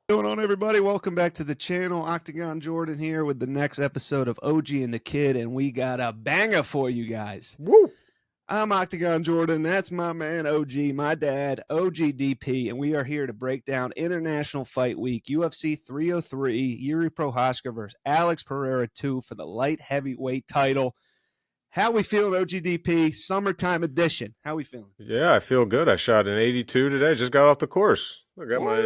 What's going on, everybody? Welcome back to the channel. Octagon Jordan here with the next episode of OG and the Kid, and we got a banger for you guys. Woo! I'm Octagon Jordan. That's my man OG, my dad, OGDP, and we are here to break down International Fight Week, UFC 303, Yuri Prochazka versus Alex Pereira 2 for the light heavyweight title. How we feeling, OGDP? Summertime edition. How we feeling? Yeah, I feel good. I shot an 82 today. Just got off the course. I got my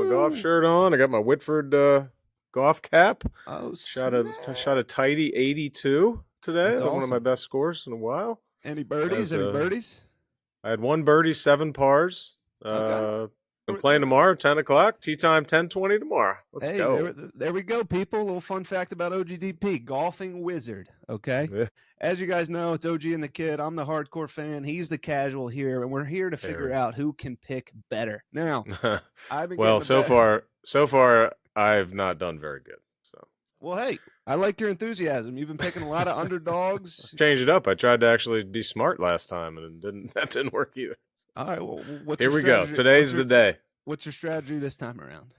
golf shirt on. I got my Whitford golf cap. Oh, Shot snap. a tidy 82 today. That's One of my awesome. best scores in a while. Any birdies? As Any birdies? I had one birdie, 7 pars. Okay. I'm playing tomorrow, 10 o'clock. Tee time, 10:20 tomorrow. Let's Hey, go. there we go, people. A little fun fact about OGDP, golfing wizard. Okay. Yeah, As you guys know, it's OG and the Kid. I'm the hardcore fan. He's the casual here, and we're here to figure there. out who can pick better. Now, I've been Well, getting the so far, I've not done very good. So Well, hey, I like your enthusiasm. You've been picking a lot of underdogs. change it up. I tried to actually be smart last time, and that didn't work either. All right. Well, what's Here your we go. strategy? Today's the day. What's your strategy this time around?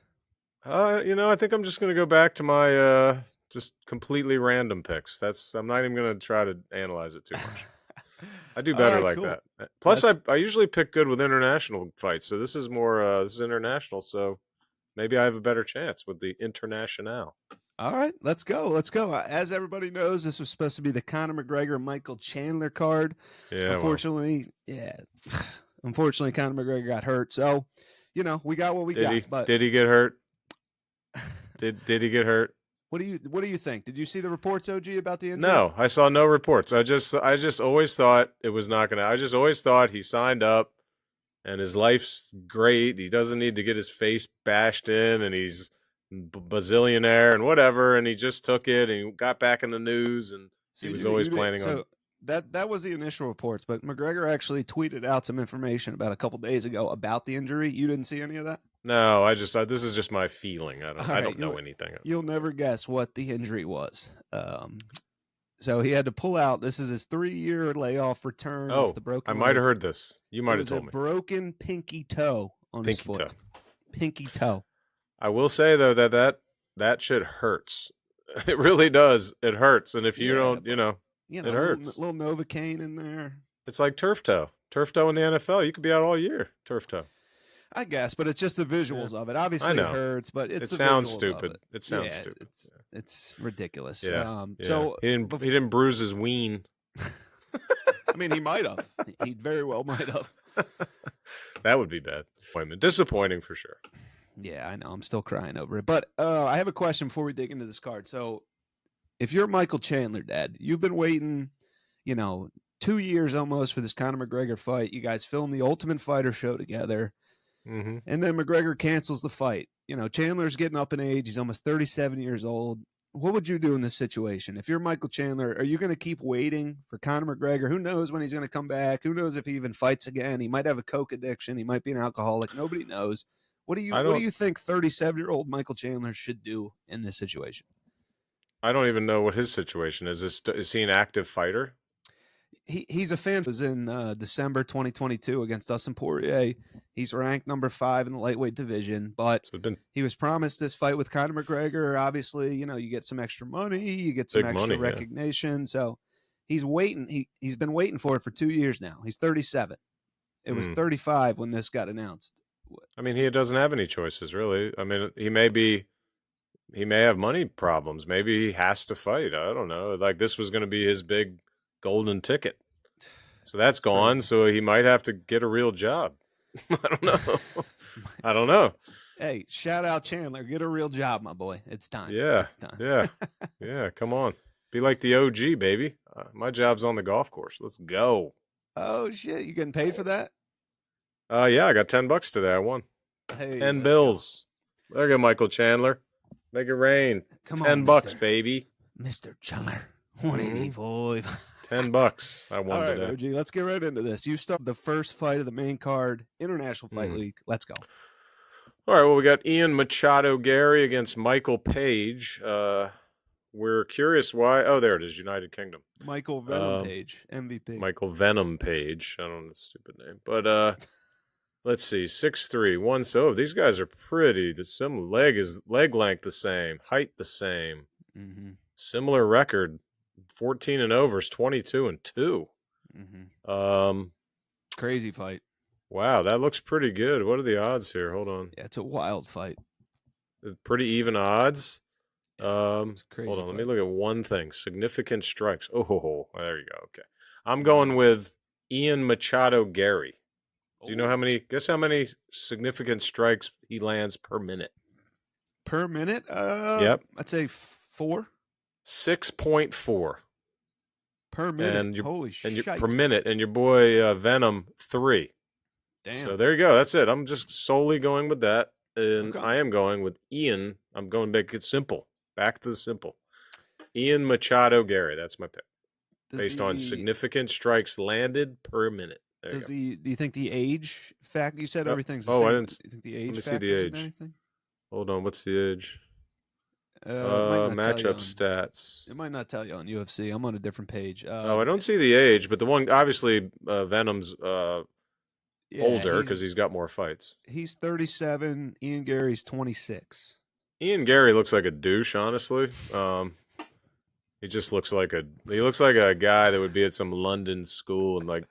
I think I'm just gonna go back to my just completely random picks. I'm not even gonna try to analyze it too much. I do All better right, like cool. that. Plus, That's I usually pick good with international fights, so this is more this is international, so maybe I have a better chance with the international. All right, let's go. Let's go. As everybody knows, this was supposed to be the Conor McGregor Michael Chandler card. Yeah, Unfortunately, unfortunately, Conor McGregor got hurt. So, we got what we got. But did he get hurt? Did he get hurt? what do you think? Did you see the reports, OG, about the injury? No, I saw no reports. I just always thought it was not gonna. I just always thought he signed up and his life's great. He doesn't need to get his face bashed in, and he's bazillionaire and whatever. And he just took it and he got back in the news, and So he was you always did planning on. so that was the initial reports, but McGregor actually tweeted out some information about a couple days ago about the injury. You didn't see any of that? No, this is just my feeling. All I right, don't know anything. you'll never guess what the injury was. So he had to pull out. This is his 3-year layoff return of Oh, the broken I might leg. have heard this. You It might have was a told me. broken pinky toe on his Pinky foot. toe. Pinky toe. I will say though that shit hurts. It really does. It hurts, and if you Yeah, don't, but it hurts. little Novocaine in there. It's like turf toe. Turf toe in the NFL, you could be out all year. Turf toe. I guess, but it's just the Yeah, visuals of it. I Obviously, it know. hurts, but it's It the sounds visuals of stupid. it. It sounds Yeah, stupid. it's ridiculous. Yeah. Yeah. So he didn't bruise his ween. I mean, he might have. He very well might have. That would be bad. Disappointing for sure. Yeah, I know. I'm still crying over it. But I have a question before we dig into this card. So, if you're Michael Chandler, Dad, you've been waiting, 2 years almost for this Conor McGregor fight. You guys filmed the Ultimate Fighter show together, Mm-hmm. and then McGregor cancels the fight. Chandler's getting up in age. He's almost 37 years old. What would you do in this situation? If you're Michael Chandler, are you going to keep waiting for Conor McGregor? Who knows when he's going to come back? Who knows if he even fights again? He might have a coke addiction. He might be an alcoholic. Nobody knows. What do you think 37-year-old Michael Chandler should do in this situation? I don't even know what his situation is. Is he an active fighter? He's a fan. He was in December 2022 against Dustin Poirier. He's ranked number 5 in the lightweight division, but he was promised this fight with Conor McGregor. Obviously, you get some extra money, you get some extra recognition. Yeah. So he's waiting. He's been waiting for it for 2 years now. He's 37. It was 35 when this got announced. I mean, he doesn't have any choices, really. I mean, he may have money problems. Maybe he has to fight. I don't know. Like, this was going to be his big golden ticket. So that's gone. Crazy. So he might have to get a real job. I don't know. Hey, shout out Chandler. Get a real job, my boy. It's time. Yeah. It's time. Yeah. Yeah. Come on. Be like the OG, baby. My job's on the golf course. Let's go. Oh, shit. You getting paid for that? Yeah. I got $10 today. I won. Hey, 10 bills. Go. Look at Michael Chandler. Make it rain. Come $10, on, baby. Mr. Chandler. 185. $10. I won today. OG, let's get right into this. You start the first fight of the main card, International Fight League. Let's go. All right, well, we got Ian Machado Gary against Michael Page. We're curious why. Oh, there it is, United Kingdom. Michael Venom Page, MVP. Michael Venom Page. I don't know the stupid name. But Let's see, 6'3", 1. So these guys are pretty. Some leg length the same, height the same, similar record, 14-0 versus 22-2. Crazy fight. Wow, that looks pretty good. What are the odds here? Hold on. Yeah, it's a wild fight. Pretty even odds. It's a crazy Hold on, fight. let me look at one thing. Significant strikes. Oh, there you go. Okay. I'm going with Ian Machado Gary. Do you know guess how many significant strikes he lands per minute? Per minute? Yep. I'd say 4. 6.4. Per minute. Holy shit. Per minute. And your boy Venom, 3. Damn. So there you go. That's it. I'm just solely going with that. And Okay. I am going with Ian. I'm going to make it simple. Back to the simple. Ian Machado Gary. That's my pick. Based on significant strikes landed per minute. Do you think the age fact, you said everything's the same. I didn't. Do you think the age let me see factors the in age. anything? Hold on. What's the age? Matchup stats. It might not tell you on UFC. I'm on a different page. I don't see the age, but the one, obviously, Venom's older because he's got more fights. He's 37. Ian Gary's 26. Ian Gary looks like a douche, honestly. He just looks like a guy that would be at some London school and like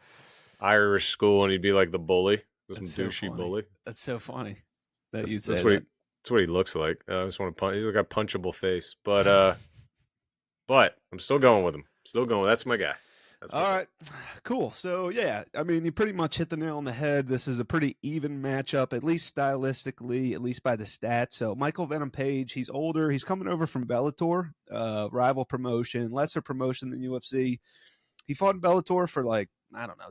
Irish school, and he'd be like the bully, some douchey bully. That's so funny that you'd say that's that. That's what he looks like. I just want to punch. He's got a punchable face, but I'm still going with him. That's my guy. All right, cool. So yeah, I mean, you pretty much hit the nail on the head. This is a pretty even matchup, at least stylistically, at least by the stats. So Michael Venom Page, he's older. He's coming over from Bellator, rival promotion, lesser promotion than UFC. He fought in Bellator for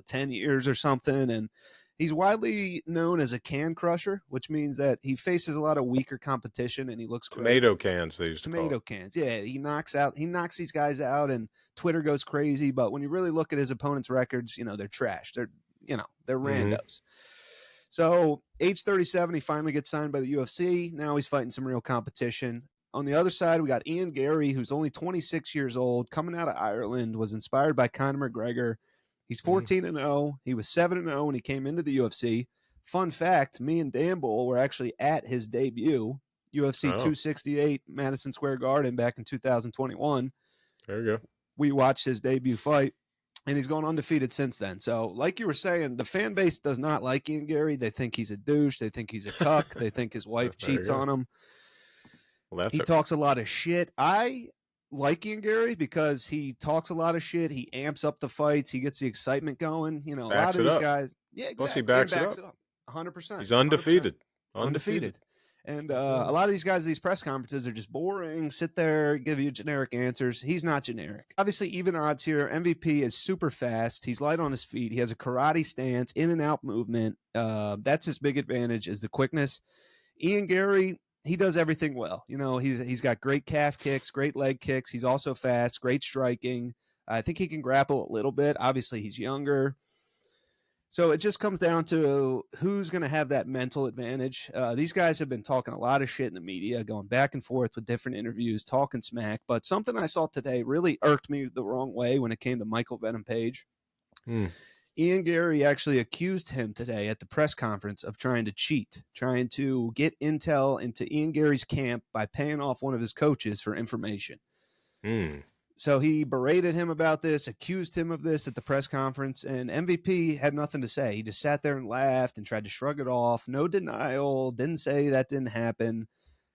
10 years or something, and he's widely known as a can crusher, which means that he faces a lot of weaker competition, and he looks tomato cans. They used to tomato cans. Yeah, he knocks these guys out, and Twitter goes crazy. But when you really look at his opponent's records, they're trash. They're randos. So age 37, he finally gets signed by the UFC. Now he's fighting some real competition. On the other side, we got Ian Gary, who's only 26 years old, coming out of Ireland, was inspired by Conor McGregor. He's 14-0. He was 7-0 when he came into the UFC. Fun fact, me and Dan Bull were actually at his debut, UFC 268, Madison Square Garden, back in 2021. There you go. We watched his debut fight, and he's gone undefeated since then. So, like you were saying, the fan base does not like Ian Gary. They think he's a douche. They think he's a cuck. They think his wife cheats on him. Well, he talks a lot of shit. I like Ian Gary because he talks a lot of shit. He amps up the fights. He gets the excitement going. A lot of these guys. Yeah, exactly. Plus he backs it up. 100%. He's undefeated. 100%. Undefeated. And a lot of these guys, these press conferences are just boring. Sit there, give you generic answers. He's not generic. Obviously, even odds here. MVP is super fast. He's light on his feet. He has a karate stance, in and out movement. That's his big advantage, is the quickness. Ian Gary, he does everything well. He's got great calf kicks, great leg kicks. He's also fast, great striking. I think he can grapple a little bit. Obviously, he's younger. So it just comes down to who's going to have that mental advantage. These guys have been talking a lot of shit in the media, going back and forth with different interviews, talking smack. But something I saw today really irked me the wrong way when it came to Michael Venom Page. Ian Gary actually accused him today at the press conference of trying to cheat, trying to get intel into Ian Gary's camp by paying off one of his coaches for information. So he berated him about this, accused him of this at the press conference, and MVP had nothing to say. He just sat there and laughed and tried to shrug it off. No denial, didn't say that didn't happen.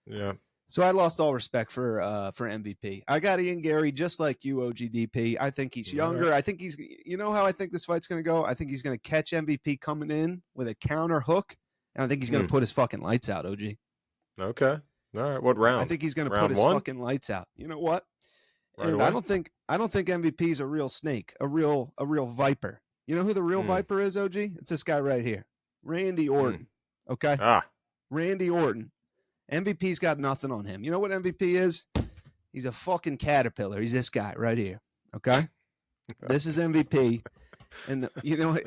Yeah. So I lost all respect for MVP. I got Ian Gary just like you, OGDP. I think he's younger. I think he's, how I think this fight's going to go? I think he's going to catch MVP coming in with a counter hook, and I think he's going to put his fucking lights out, OG. Okay. All right. What round? I think he's going to put his fucking lights out. You know what? Right, and I don't think MVP is a real snake, a real viper. You know who the real viper is, OG? It's this guy right here, Randy Orton. Okay, Randy Orton. MVP's got nothing on him. You know what MVP is? He's a fucking caterpillar. He's this guy right here. Okay, this is MVP, and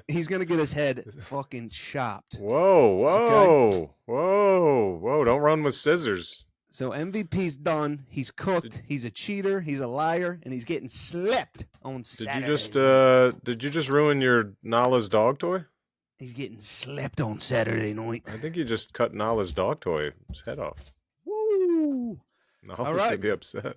he's gonna get his head fucking chopped. Whoa! Don't run with scissors. So MVP's done. He's cooked. He's a cheater. He's a liar, and he's getting slipped on Saturday. Did you just ruin your Nala's dog toy? He's getting slept on Saturday night. I think you just cut Nala's dog toy's head off. Woo! Nala's gonna be upset.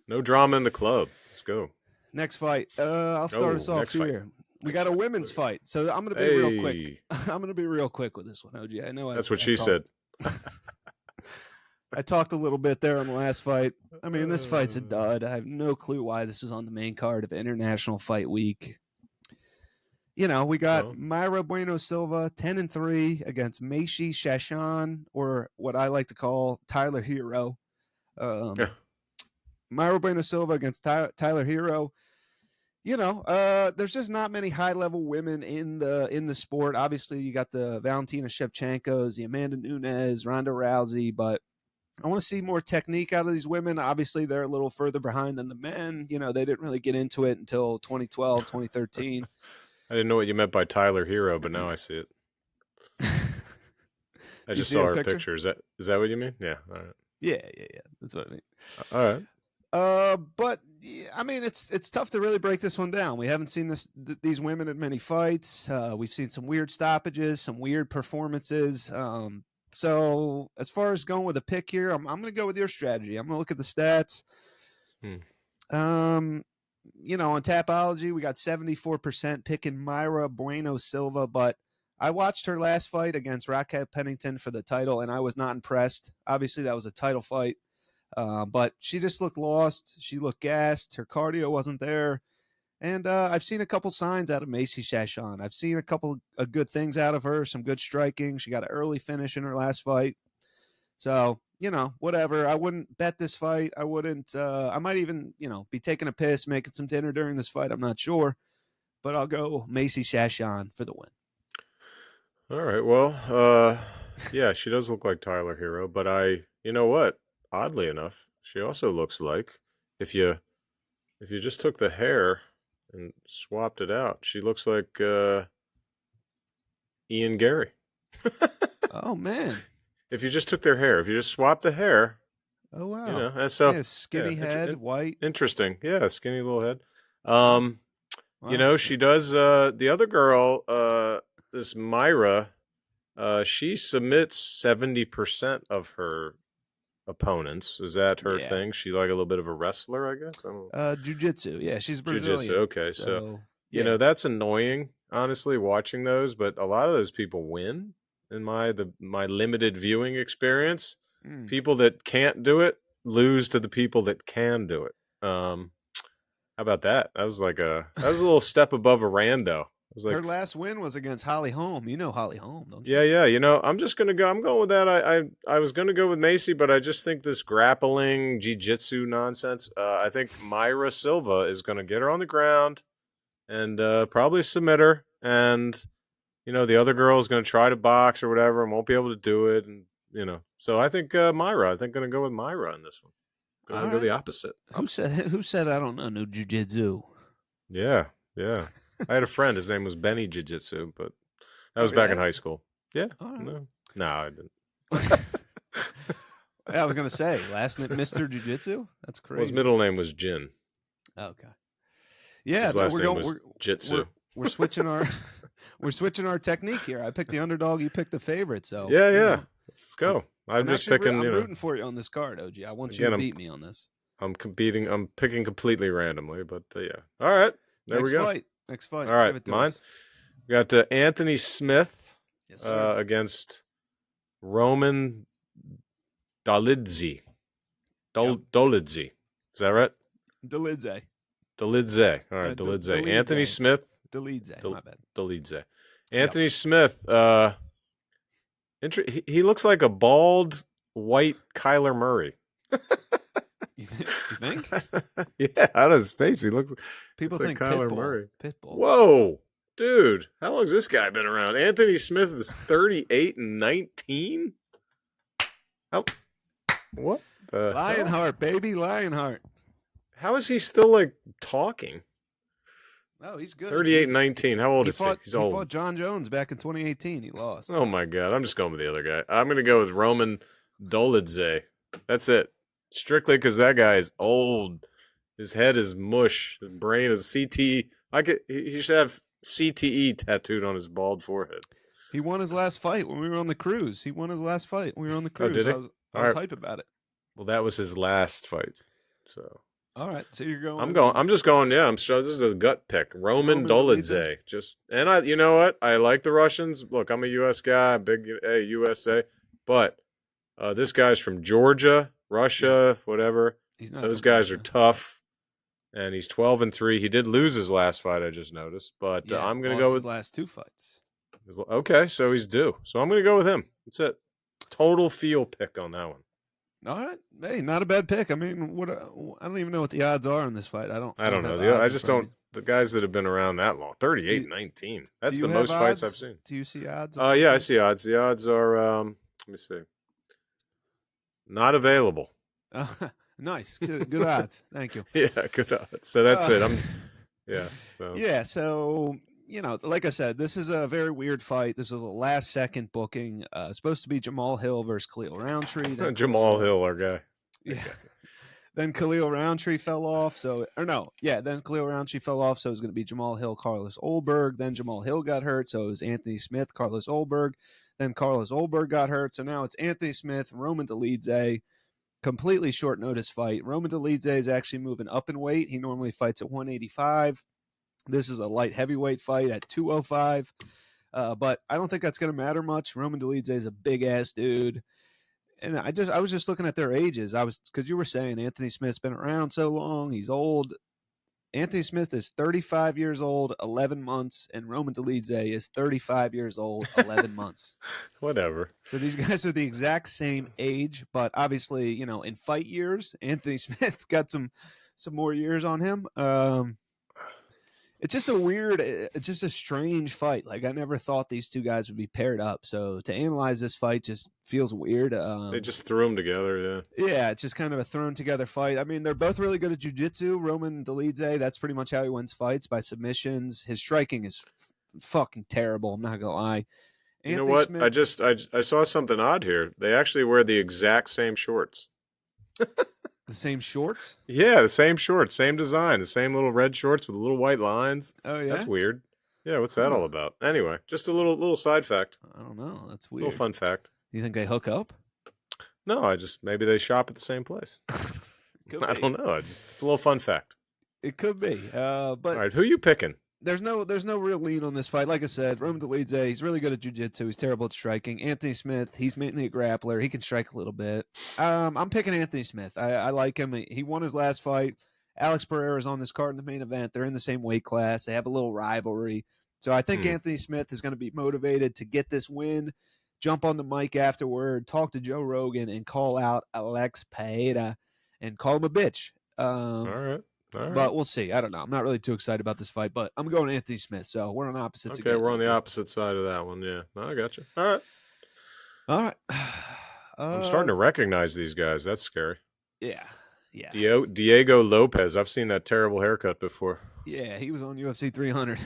No drama in the club. Let's go. Next fight. I'll start us off here. We got a women's fight, so I'm going to be real quick. I'm going to be real quick with this one, OG. I know that's what she said. I talked a little bit there on the last fight. I mean, this fight's a dud. I have no clue why this is on the main card of International Fight Week. You know, we got Mayra Bueno Silva 10-3 against Macy Shashan, or what I like to call Tyler Hero. Mayra Bueno Silva against Tyler Hero. You know, there's just not many high-level women in the sport. Obviously, you got the Valentina Shevchenkos, the Amanda Nunes, Ronda Rousey, but I want to see more technique out of these women. Obviously, they're a little further behind than the men. You know, they didn't really get into it until 2012, 2013. I didn't know what you meant by Tyler Hero, but now I see it. I just saw her picture. Is that what you mean? Yeah. All right. Yeah. That's what I mean. All right. But I mean, it's tough to really break this one down. We haven't seen these women in many fights. We've seen some weird stoppages, some weird performances. So as far as going with a pick here, I'm going to go with your strategy. I'm going to look at the stats. You know, on Tapology, we got 74% picking Mayra Bueno Silva, but I watched her last fight against Raquel Pennington for the title, and I was not impressed. Obviously, that was a title fight. But she just looked lost. She looked gassed. Her cardio wasn't there. And I've seen a couple signs out of Macy Shashan. I've seen a couple of good things out of her, some good striking. She got an early finish in her last fight. So, you know, whatever. I wouldn't bet this fight. I wouldn't. I might even, you know, be taking a piss, making some dinner during this fight. I'm not sure. But I'll go Macy Shashan for the win. All right. Well, yeah, she does look like Tyler Hero. But you know what? Oddly enough, she also looks like, if you just took the hair and swapped it out, she looks like Ian Gary. Oh, man. If you just took their hair, if you just swapped the hair. Oh, wow. You know, and so, skinny head, white. Interesting. Yeah, skinny little head. Wow. You know, she does, the other girl, this Mayra, she submits 70% of her opponents. Is that her thing? She like a little bit of a wrestler, I guess. Jiu-jitsu. Yeah, she's Brazilian. Jiu-jitsu. Okay, so you know that's annoying, honestly, watching those. But a lot of those people win in my limited viewing experience. People that can't do it lose to the people that can do it. How about that? That was a little step above a rando. Like, her last win was against Holly Holm. You know Holly Holm, don't you? Yeah. You know, I'm going with that. I was gonna go with Macy, but I just think this grappling jiu-jitsu nonsense. I think Mayra Silva is gonna get her on the ground and probably submit her. And you know, the other girl is gonna try to box or whatever and won't be able to do it. And you know, so I think Mayra. I think gonna go with Mayra in this one. Gonna go the opposite. Who said I don't know no jiu-jitsu? Yeah. I had a friend. His name was Benny Jiu-Jitsu, but that was back in high school. Yeah. Right. No, I didn't. I was gonna say last name Mr. Jiu-Jitsu. That's crazy. Well, his middle name was Jin. Okay. Yeah, his last name was Jitsu. We're switching our technique here. I picked the underdog. You picked the favorite. So yeah. You know, let's go. I'm rooting for you on this card, OG. I want you to beat me on this. I'm picking completely randomly, but yeah. All right. There we go. Next fight. All right, mine. We got Anthony Smith against Roman Dolidze. Dolidze. Is that right? Dolidze. All right, Dolidze. Anthony Smith. Dolidze. My bad. Dolidze. Anthony Smith. He looks like a bald white Kyler Murray. You think? Yeah, out of his face, he looks. People think like Kyler Murray. Pitbull. Whoa, dude! How long has this guy been around? Anthony Smith is 38 and 19. How? What? Lionheart, baby, Lionheart. How is he still like talking? Oh, he's good. 38 and 19. How old is he? He's old. He fought John Jones back in 2018. He lost. Oh my God! I'm just going with the other guy. I'm going to go with Roman Dolidze. That's it. Strictly because that guy is old. His head is mush. His brain is CT. He should have CTE tattooed on his bald forehead. He won his last fight when we were on the cruise. He won his last fight when we were on the Oh, cruise. did he? I was hype about it. Well, that was his last fight. So. All right, so you're going. I'm just going. Yeah, I'm sure this is a gut pick. Roman Dolidze. You know what? I like the Russians. Look, I'm a U.S. guy, big USA, but this guy's from Georgia, Russia, whatever. He's not. Those guys are tough, and he's 12-3. He did lose his last fight, I just noticed, but I'm gonna go with his last 2 fights. Okay, so he's due. So I'm gonna go with him. That's it. Total feel pick on that one. All right, hey, not a bad pick. I mean, I don't even know what the odds are in this fight. I don't know. I just don't. The guys that have been around that long, 38-19. That's the most fights I've seen. Do you see odds? Yeah, I see odds. The odds are. Let me see. Not available. Nice, good odds. Thank you. Yeah, good odds. So that's it. So like I said, this is a very weird fight. This was a last-second booking. Supposed to be Jamal Hill versus Khalil Roundtree. Jamal Hill, our guy. Yeah. Then Khalil Roundtree fell off. Then Khalil Roundtree fell off. So it was going to be Jamal Hill, Carlos Olberg. Then Jamal Hill got hurt. So it was Anthony Smith, Carlos Olberg. Then Carlos Olberg got hurt. So now it's Anthony Smith, Roman Dolidze. Completely short notice fight. Roman Dolidze is actually moving up in weight. He normally fights at 185. This is a light heavyweight fight at 205. But I don't think that's going to matter much. Roman Dolidze is a big ass dude. And I was just looking at their ages. Because you were saying Anthony Smith's been around so long. He's old. Anthony Smith is 35 years old, 11 months, and Roman Dolidze is 35 years old, 11 months. Whatever. So these guys are the exact same age, but obviously, in fight years, Anthony Smith got some more years on him. It's just a strange fight. Like, I never thought these two guys would be paired up. So to analyze this fight just feels weird. They just threw them together, yeah. Yeah, it's just kind of a thrown together fight. I mean, they're both really good at jiu-jitsu. Roman Dolidze, that's pretty much how he wins fights, by submissions. His striking is fucking terrible, I'm not going to lie. You know what? Smith, I saw something odd here. They actually wear the exact same shorts. The same shorts? Yeah, the same shorts, same design, the same little red shorts with little white lines. Oh, yeah? That's weird. Yeah, what's that all about? Anyway, just a little side fact. I don't know. That's weird. A little fun fact. You think they hook up? No, maybe they shop at the same place. I don't know. Just a little fun fact. It could be. But all right, who are you picking? There's no real lean on this fight. Like I said, Roman Dolidze, he's really good at jiu-jitsu. He's terrible at striking. Anthony Smith, he's mainly a grappler. He can strike a little bit. I'm picking Anthony Smith. I like him. He won his last fight. Alex Pereira is on this card in the main event. They're in the same weight class. They have a little rivalry. So I think Anthony Smith is going to be motivated to get this win, jump on the mic afterward, talk to Joe Rogan, and call out Alex Pereira and call him a bitch. All right. But we'll see. I don't know. I'm not really too excited about this fight, but I'm going Anthony Smith. So we're on opposites. Okay, we're on the opposite side of that one. Yeah, I got you. All right. I'm starting to recognize these guys. That's scary. Yeah. Diego Lopez. I've seen that terrible haircut before. Yeah, he was on UFC 300.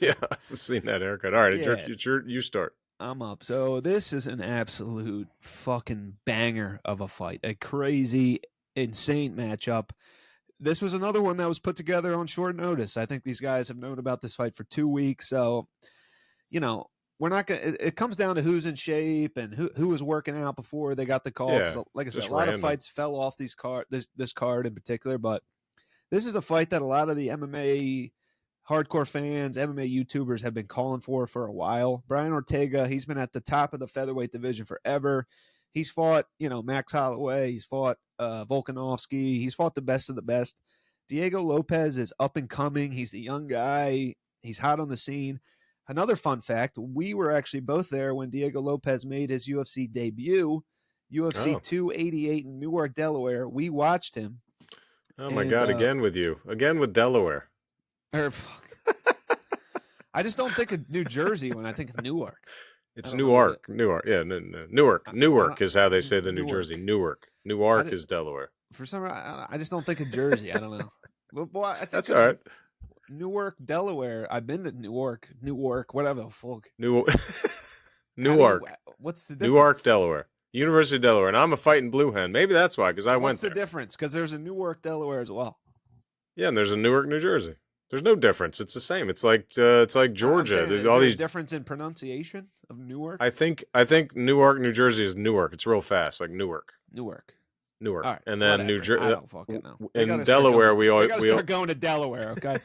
Yeah, I've seen that haircut. All right, you start. I'm up. So this is an absolute fucking banger of a fight. A crazy, insane matchup. This was another one that was put together on short notice. I think these guys have known about this fight for 2 weeks. So, we're not going to, it comes down to who's in shape and who was working out before they got the call. Yeah, so, like I said, a lot of fights fell off this card in particular, but this is a fight that a lot of the MMA hardcore fans, MMA YouTubers have been calling for a while. Brian Ortega, he's been at the top of the featherweight division forever. He's fought, Max Holloway. He's fought Volkanovski. He's fought the best of the best. Diego Lopez is up and coming. He's the young guy. He's hot on the scene. Another fun fact, we were actually both there when Diego Lopez made his UFC debut, UFC 288 in Newark, Delaware. We watched him. Oh, my God, again with you. Again with Delaware. I just don't think of New Jersey when I think of Newark. It's Newark. Yeah, Newark. Newark is how they say the New Jersey. Newark. Newark is Delaware. For some reason, I just don't think of Jersey. I don't know. Well, I think that's all right. Newark, Delaware. I've been to Newark, whatever the fuck. Newark. What's the difference? Newark, Delaware. University of Delaware. And I'm a fighting blue hen. Maybe that's why, because I went there. What's the difference? Because there's a Newark, Delaware as well. Yeah, and there's a Newark, New Jersey. There's no difference. It's the same. It's like I'm Georgia. saying, There's is all there a these. difference in pronunciation of Newark? I think Newark, New Jersey is Newark. It's real fast, like Newark. Newark. Newark, All right, and then New whatever. I Jersey. don't fucking know. They got In to start Delaware, going. They got to start going to Delaware. Okay.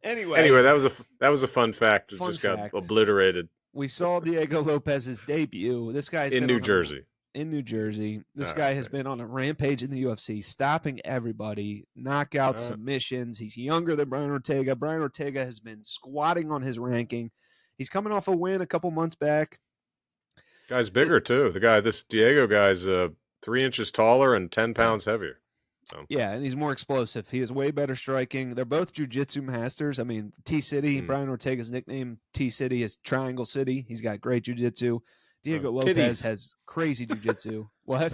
Anyway, Anyway, that was a fun fact. It fun just got fact. obliterated We saw Diego Lopez's debut. This guy's in been New Jersey. In New Jersey. This All guy right, has been on a rampage in the UFC, stopping everybody, knockout submissions. He's younger than Brian Ortega. Brian Ortega has been squatting on his ranking. He's coming off a win a couple months back. Guy's bigger too. This Diego guy's 3 inches taller and 10 pounds heavier. So. Yeah, and he's more explosive. He has way better striking. They're both jiu-jitsu masters. I mean, T-City, Brian Ortega's nickname, T-City, is Triangle City. He's got great jiu-jitsu. Diego Lopez has crazy jiu-jitsu. What?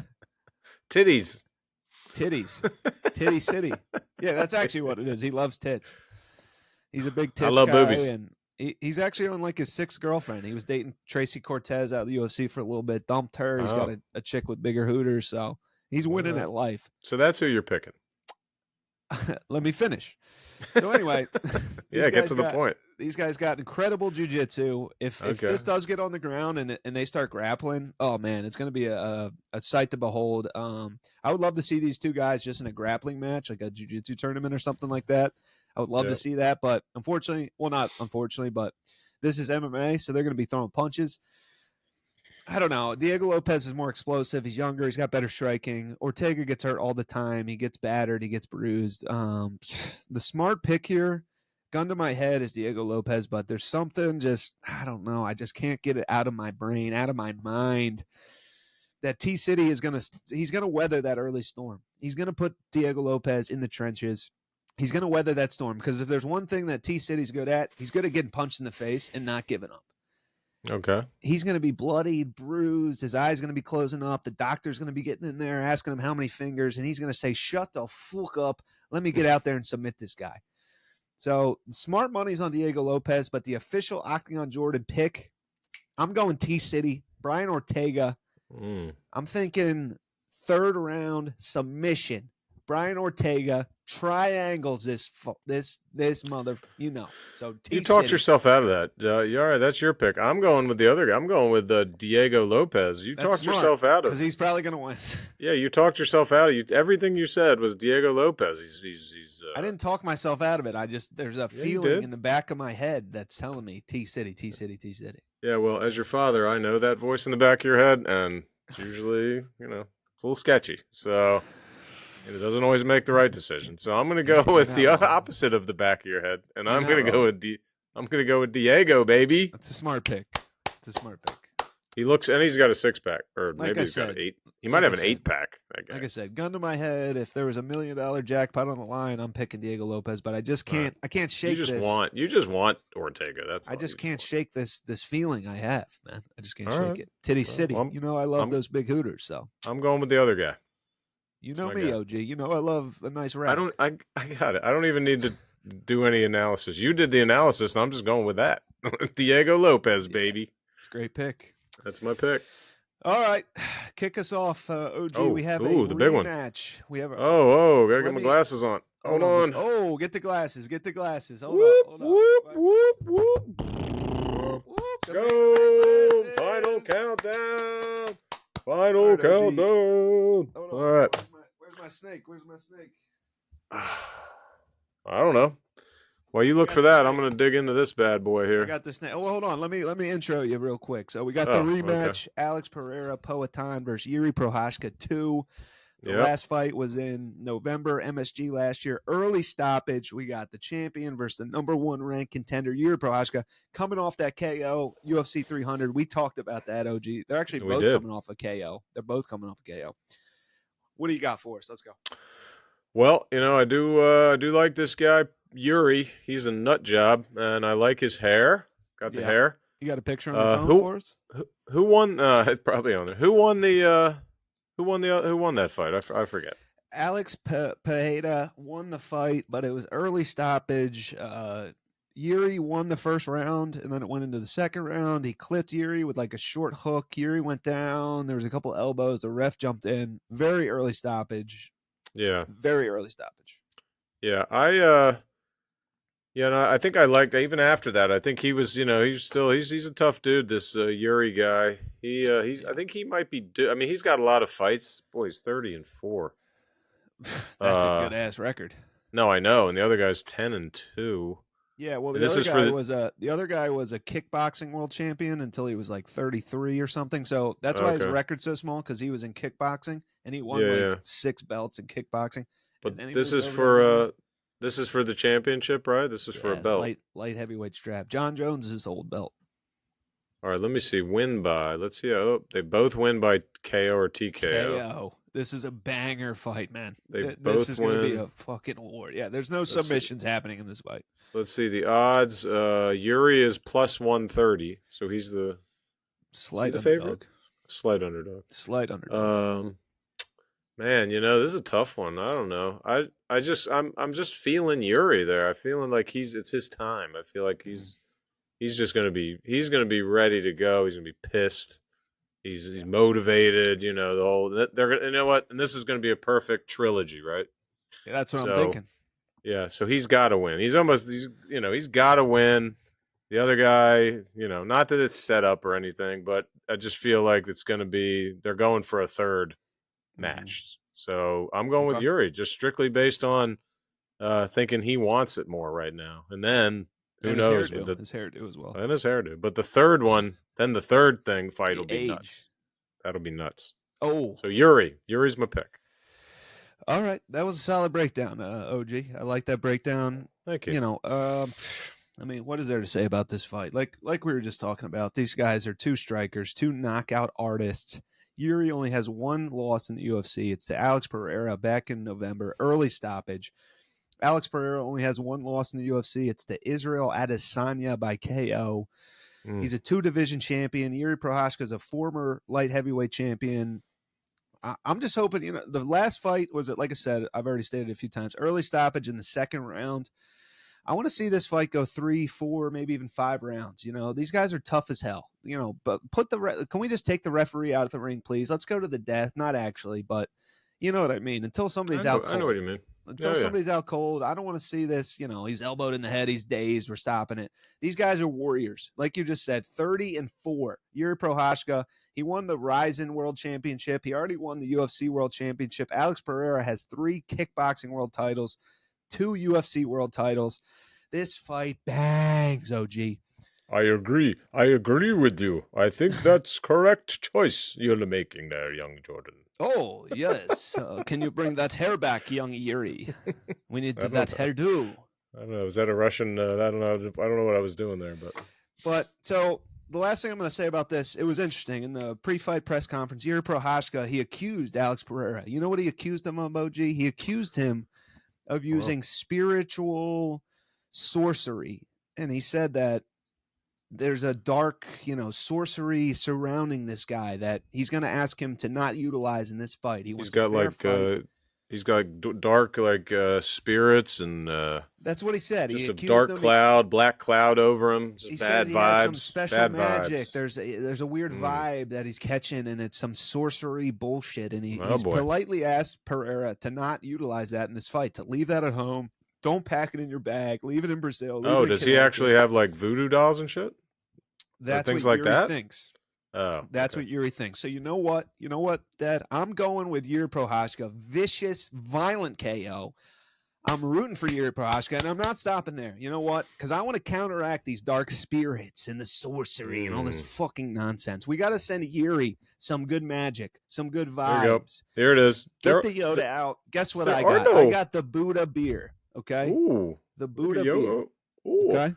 Titties. Titty City. Yeah, that's actually what it is. He loves tits. He's a big tits guy, boobies. and he's actually on like his 6th girlfriend. He was dating Tracy Cortez out of the UFC for a little bit, dumped her. He's got a chick with bigger hooters, so he's winning at life. So that's who you're picking. Let me finish. So anyway, yeah, get to the point. These guys got incredible jiu-jitsu. If this does get on the ground and they start grappling, oh man, it's going to be a sight to behold. I would love to see these two guys just in a grappling match, like a jiu-jitsu tournament or something like that. I would love to see that, but unfortunately, well, not unfortunately, but this is MMA, so they're going to be throwing punches. I don't know. Diego Lopez is more explosive. He's younger. He's got better striking. Ortega gets hurt all the time. He gets battered. He gets bruised. The smart pick here, gun to my head, is Diego Lopez, but there's something I don't know. I just can't get it out of my brain, out of my mind, that T-City he's going to weather that early storm. He's going to put Diego Lopez in the trenches. He's going to weather that storm, because if there's one thing that T-City's good at, he's good at getting punched in the face and not giving up. Okay. He's going to be bloodied, bruised. His eye's going to be closing up. The doctor's going to be getting in there, asking him how many fingers, and he's going to say, "Shut the fuck up. Let me get out there and submit this guy." So smart money's on Diego Lopez, but the official Octagon Jordan pick, I'm going T-City, Brian Ortega. I'm thinking 3rd round submission. Brian Ortega triangles this mother, So you talked yourself out of that. You're all right. That's your pick. I'm going with the other guy. I'm going with Diego Lopez. You talked yourself out of, because he's probably going to win. Yeah, you talked yourself out of. Everything you said was Diego Lopez. He's I didn't talk myself out of it. There's a feeling in the back of my head that's telling me T-City, T-City, T-City. Yeah, well, as your father, I know that voice in the back of your head, and it's usually, it's a little sketchy. So. And it doesn't always make the right decision. So I'm going to go with the opposite of the back of your head, and I'm going to go with Diego, baby. That's a smart pick. He looks, and he's got a 6-pack, or maybe he's got an 8. He might have an 8-pack. Like I said, gun to my head, if there was $1 million jackpot on the line, I'm picking Diego Lopez. But I just can't. I can't shake this. You just want Ortega. I just can't shake this feeling I have, man. I just can't shake it. Titty City. I love those big hooters. So I'm going with the other guy. You know me, OG. I love a nice rap. I got it. I don't even need to do any analysis. You did the analysis, and I'm just going with that. Diego Lopez, baby. It's a great pick. That's my pick. All right. Kick us off, OG. We have the rematch. Big one. We have gotta get my glasses on. Hold on. Oh, get the glasses. Hold whoop, on. Whoop, whoop, whoop. Let's go. Final countdown. Final countdown. All right. Where's my snake? I don't know. While you look for that, I'm going to dig into this bad boy here. I got the snake. Oh, hold on. Let me intro you real quick. So we got the rematch: Alex Pereira, Poatan versus Yuri Prochazka 2. The last fight was in November, MSG last year. Early stoppage. We got the champion versus the number 1 ranked contender, Yuri Prochazka, coming off that KO, UFC 300. We talked about that, OG. They're actually both coming off a KO. They're both coming off a KO. What do you got for us? Let's go. Well, I do like this guy, Yuri. He's a nut job, and I like his hair. Got the hair. You got a picture on your phone for us? Who won? It's probably on there. Who won that fight? I forget. Alex Pereira won the fight, but it was early stoppage. Yuri won the first round, and then it went into the second round. He clipped Yuri with like a short hook. Yuri went down. There was a couple elbows. The ref jumped in. Very early stoppage. Yeah. Very early stoppage. Yeah, Yeah, no, I think I liked even after that. I think he was, he's a tough dude. This Yuri guy. I think he might be. I mean, he's got a lot of fights. Boy, he's 30-4. That's a good ass record. No, I know, and the other guy's 10-2. Yeah, well, And this is for the other guy was a kickboxing world champion until he was like 33 or something. So that's why his record's so small, because he was in kickboxing and he won 6 belts in kickboxing. But and this is for the championship, right? This is for a belt. Light heavyweight strap. John Jones is his old belt. All right, let me see. Win by. Let's see. Oh, they both win by KO or TKO. KO. This is a banger fight, man. This is going to be a fucking war. Yeah, there's no submissions happening in this fight. Let's see the odds. Yuri is plus 130, so he's the favorite. Slight underdog. Man, this is a tough one. I don't know. I'm just feeling Yuri there. I'm feeling like it's his time. I feel like he's gonna be ready to go. He's gonna be pissed. He's motivated. The whole they're gonna. You know what? And this is gonna be a perfect trilogy, right? Yeah, that's what I'm thinking. Yeah, so he's got to win. He's got to win. The other guy, not that it's set up or anything, but I just feel like they're going for a third match. So I'm going with Yuri, just strictly based on thinking he wants it more right now. And then who knows with his hairdo as well. And his hairdo. But the third one, then the third fight will be nuts. That'll be nuts. Oh. So Yuri's my pick. All right, that was a solid breakdown, OG. I like that breakdown. Thank you. I mean, what is there to say about this fight? Like we were just talking about, these guys are 2 strikers, 2 knockout artists. Yuri only has 1 loss in the UFC. It's to Alex Pereira back in November, early stoppage. Alex Pereira only has 1 loss in the UFC. It's to Israel Adesanya by KO. He's a 2-division champion. Yuri Prochazka is a former light heavyweight champion. I'm just hoping, the last fight was, like I said, I've already stated a few times, early stoppage in the second round. I want to see this fight go 3, 4, maybe even 5 rounds. These guys are tough as hell. But can we just take the referee out of the ring, please? Let's go to the death. Not actually, but you know what I mean. Until somebody's out cold. I know what you mean. Until somebody's out cold, I don't want to see this. He's elbowed in the head. He's dazed. We're stopping it. These guys are warriors. Like you just said, 30-4. Yuri Prochazka, he won the Ryzen World Championship. He already won the UFC World Championship. Alex Pereira has 3 kickboxing world titles, 2 UFC world titles. This fight bangs, OG. I agree. I agree with you. I think that's correct choice you're making there, young Jordan. Oh, yes. Can you bring that hair back, young Yuri? We need that hairdo. I don't know. Is that a Russian? I don't know. I don't know what I was doing there, but so the last thing I'm going to say about this, it was interesting in the pre-fight press conference. Yuri Prochazka, he accused Alex Pereira. You know what he accused him of, OG? He accused him of using spiritual sorcery, and he said that there's a dark, sorcery surrounding this guy that he's going to ask him to not utilize in this fight. He's got dark spirits and that's what he said. Just a dark black cloud over him. Just he bad says he vibes. Has some special magic. Vibes. There's a weird vibe that he's catching, and it's some sorcery bullshit. And he's politely asked Pereira to not utilize that in this fight, to leave that at home. Don't pack it in your bag. Leave it in Brazil. Does he actually have voodoo dolls and shit? That's what Yuri thinks. Oh, that's what Yuri thinks. So you know what, Dad? I'm going with Yuri Prochazka. Vicious, violent KO. I'm rooting for Yuri Prochazka, and I'm not stopping there. You know what? Because I want to counteract these dark spirits and the sorcery and all this fucking nonsense. We got to send Yuri some good magic, some good vibes. Here it is. Get the Yoda out. Guess what I got? I got the Buddha beer. Okay. Ooh, the Buddha beer. Ooh. Okay.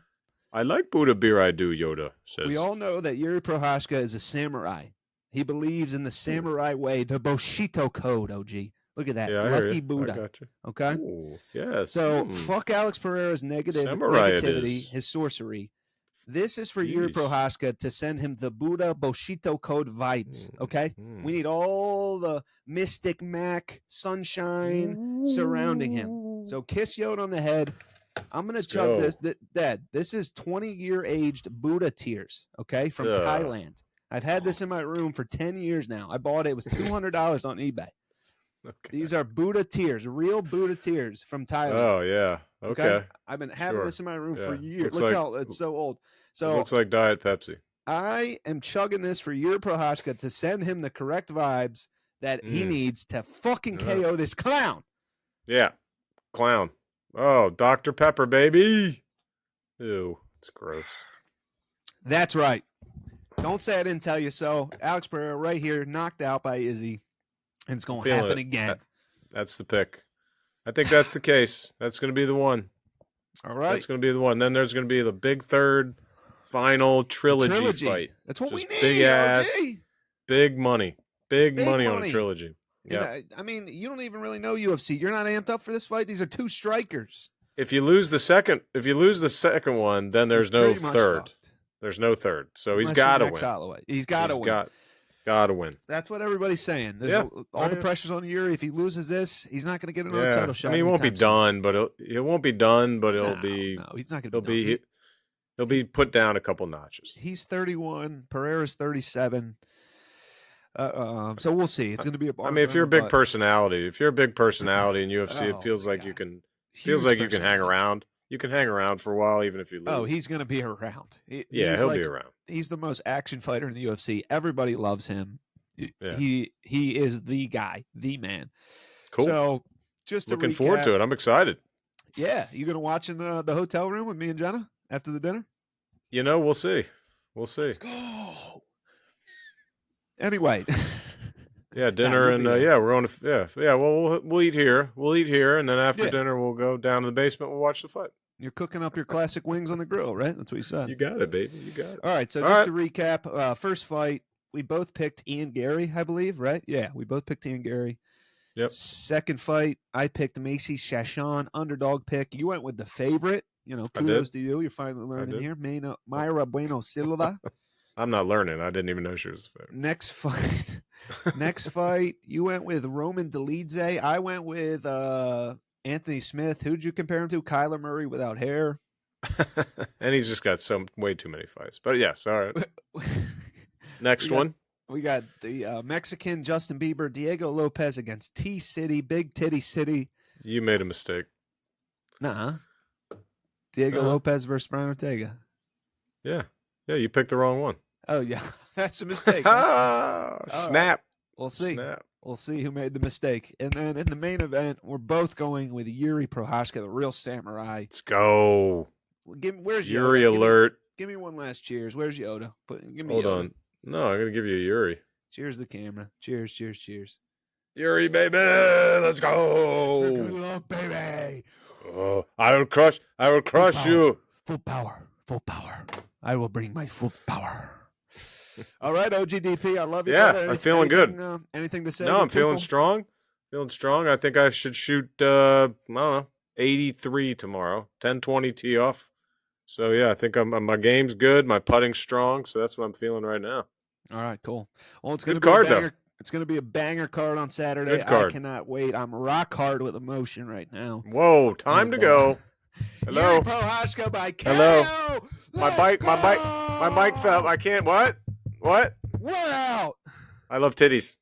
I like Buddha beer. I do. Yoda says. We all know that Yuri Prochazka is a samurai. He believes in the samurai way, the Bushido code. OG, look at that, lucky Buddha. I got you. Okay. Ooh, yes. So fuck Alex Pereira's negativity, his sorcery. This is for Yuri Prochazka to send him the Buddha Bushido code vibes. Okay. We need all the mystic Mac sunshine surrounding him. So kiss Yoda on the head. I'm going to chug this. Dad, this is 20-year aged Buddha tears, okay, from Thailand. I've had this in my room for 10 years now. I bought it. It was $200 on eBay. Okay. These are Buddha tears, real Buddha tears from Thailand. Oh yeah. Okay. I've been having this in my room for years. Looks Look like, how it's so old. So it looks like Diet Pepsi. I am chugging this for your Prochazka to send him the correct vibes that he needs to fucking KO this clown. Yeah, clown. Oh, Dr. Pepper, baby. Ew, it's gross. That's right. Don't say I didn't tell you so. Alex Pereira right here, knocked out by Izzy, and it's going to happen again. That's the pick. I think that's the case. That's going to be the one. All right. That's going to be the one. Then there's going to be the big third final trilogy fight. That's what we need, big ass, OG. Big money. Big money on a trilogy. Yeah. I mean, you don't even really know UFC. You're not amped up for this fight. These are two strikers. If you lose the second one, then there's no third. Fucked. There's no third. So he's got to win. He's got to win. Got to win. That's what everybody's saying. All the pressure's on Yuri. If he loses this, he's not going to get another title shot. I mean, he won't be done, but it won't be done, but it'll be. No, he's not going to be done. He'll be put down a couple notches. He's 31. Pereira's 37. So we'll see. It's going to be a bar. I mean, if you're a big personality in UFC, it feels like you can. Feels like you can hang around. You can hang around for a while, even if you lose. Oh, he's going to be around. He'll be around. He's the most action fighter in the UFC. Everybody loves him. Yeah. He is the guy, the man. Cool. So just looking forward to it. I'm excited. Yeah, you going to watch in the hotel room with me and Jenna after the dinner? We'll see. Let's go. Anyway. Yeah, dinner and we're on. Well, we'll eat here. And then after dinner, we'll go down to the basement. We'll watch the fight. You're cooking up your classic wings on the grill, right? That's what you said. You got it, baby. You got it. All right. So just to recap, first fight, we both picked Ian Gary, I believe, right? Yeah, we both picked Ian Gary. Yep. Second fight, I picked Macy Chachon, underdog pick. You went with the favorite. Kudos to you. You're finally learning here. Mayra Bueno Silva. I'm not learning. I didn't even know she was a favorite. Next fight, you went with Roman Dolidze. I went with Anthony Smith. Who'd you compare him to? Kyler Murray without hair. And he's just got way too many fights. But yes, all right. Next one. We got the Mexican Justin Bieber, Diego Lopez against T-City, Big Titty City. You made a mistake. Nuh-uh. Diego Lopez versus Brian Ortega. Yeah. Yeah, you picked the wrong one. Oh, yeah. That's a mistake. Snap. We'll see. Snap. We'll see who made the mistake. And then in the main event, we're both going with Yuri Prochazka, the real samurai. Let's go. Where's Yuri Yoda? Alert. Give me one last cheers. Where's Yoda? Give me Hold Yoda. On. No, I'm going to give you a Yuri. Cheers the camera. Cheers, cheers, cheers. Yuri, baby. Let's go. Good luck, baby. Oh, I will crush you. Full power. I will bring my full power. All right, OGDP, I love you. Yeah, brother. I'm feeling good. Anything to say? No, I'm feeling strong. I think I should shoot, I don't know, 83 tomorrow. 10-20 tee off. So, yeah, I think my game's good. My putting's strong. So that's what I'm feeling right now. All right, cool. Well, it's going to be a banger. It's going to be a banger card on Saturday. Good card. I cannot wait. I'm rock hard with emotion right now. Whoa, time to go. Hello. Yuri Prochazka by KO. Hello. My mic fell. I can't. What? We're out. I love titties.